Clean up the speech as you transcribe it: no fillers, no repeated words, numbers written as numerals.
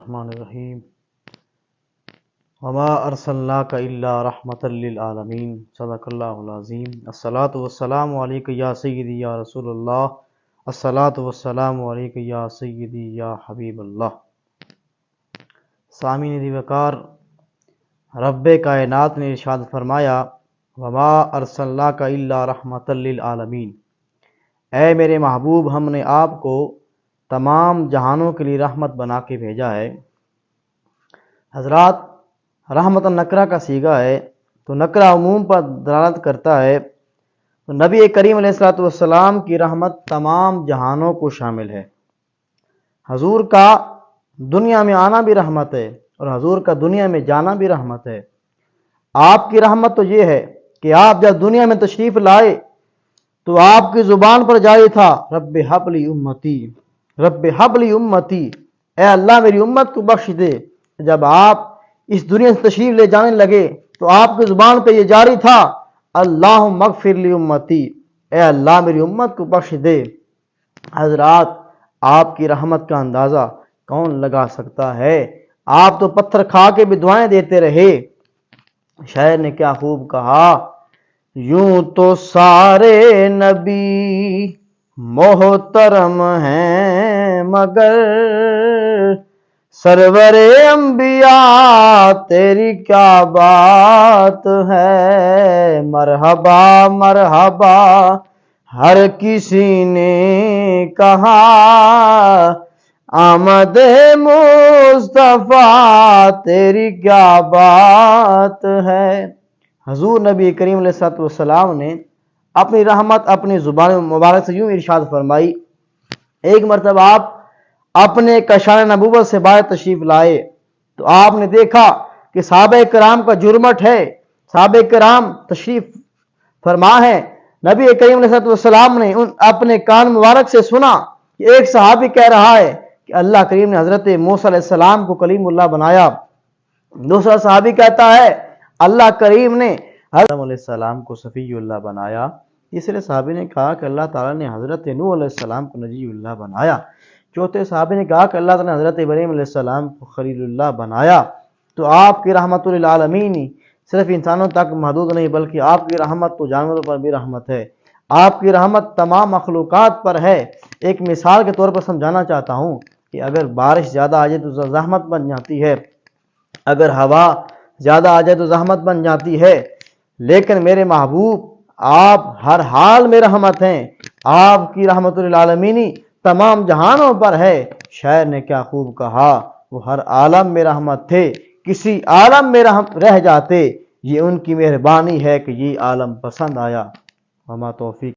الرحمن الرحیم وما ارسلناک الا رحمۃ للعالمین صدق اللہ العظیم الصلاۃ والسلام علیک یا سیدی یا رسول اللہ الصلاۃ والسلام علیک یا سیدی یا حبیب اللہ۔ سامعین دی وقار، رب کائنات نے ارشاد فرمایا وما ارسلناک الا رحمۃ للعالمین، اے میرے محبوب ہم نے آپ کو تمام جہانوں کے لیے رحمت بنا کے بھیجا ہے۔ حضرات، رحمت النکرہ کا صیغہ ہے تو نکرہ عموم پر دلالت کرتا ہے، تو نبی کریم علیہ السلام کی رحمت تمام جہانوں کو شامل ہے۔ حضور کا دنیا میں آنا بھی رحمت ہے اور حضور کا دنیا میں جانا بھی رحمت ہے۔ آپ کی رحمت تو یہ ہے کہ آپ جب دنیا میں تشریف لائے تو آپ کی زبان پر جاری تھا رب ہب لی امتی، رب ہب لی امتی، اے اللہ میری امت کو بخش دے۔ جب آپ اس دنیا سے تشریف لے جانے لگے تو آپ کی زبان پہ یہ جاری تھا اللہم اغفر لی امتی، اے اللہ میری امت کو بخش دے۔ حضرات، آپ کی رحمت کا اندازہ کون لگا سکتا ہے؟ آپ تو پتھر کھا کے بھی دعائیں دیتے رہے۔ شاعر نے کیا خوب کہا، یوں تو سارے نبی محترم ہیں مگر سرور انبیاء تیری کیا بات ہے۔ مرحبا مرحبا ہر کسی نے کہا آمد مصطفیٰ تیری کیا بات ہے۔ حضور نبی کریم علیہ السلام نے اپنی رحمت اپنی زبان مبارک سے یوں ارشاد فرمائی۔ ایک مرتبہ آپ اپنے کشان نبوت سے باہر تشریف لائے تو آپ نے دیکھا کہ صحابہ کرام کا جرمٹ ہے، صحابہ کرام تشریف فرما ہے۔ نبی کریم علیہ السلام نے اپنے کان مبارک سے سنا کہ ایک صحابی کہہ رہا ہے کہ اللہ کریم نے حضرت موسیٰ علیہ السلام کو کلیم اللہ بنایا۔ دوسرا صحابی کہتا ہے اللہ کریم نے حضرت علیہ السلام کو صفی اللہ بنایا۔ تیسرے صحابی نے کہا کہ اللہ تعالیٰ نے حضرت نوح علیہ السلام کو نجی اللہ بنایا۔ چوتھے صحابی نے کہا کہ اللہ تعالیٰ نے حضرت ابراہیم علیہ السلام کو خلیل اللہ بنایا۔ تو آپ کی رحمت للعالمین صرف انسانوں تک محدود نہیں بلکہ آپ کی رحمت تو جانوروں پر بھی رحمت ہے۔ آپ کی رحمت تمام مخلوقات پر ہے۔ ایک مثال کے طور پر سمجھانا چاہتا ہوں کہ اگر بارش زیادہ آ جائے تو زحمت بن جاتی ہے، اگر ہوا زیادہ آ جائے تو زحمت بن جاتی ہے، لیکن میرے محبوب آپ ہر حال میں رحمت ہیں۔ آپ کی رحمت للعالمین تمام جہانوں پر ہے۔ شاعر نے کیا خوب کہا، وہ ہر عالم میں رحمت تھے، کسی عالم میں رہ جاتے، یہ ان کی مہربانی ہے کہ یہ عالم پسند آیا۔ وما توفیق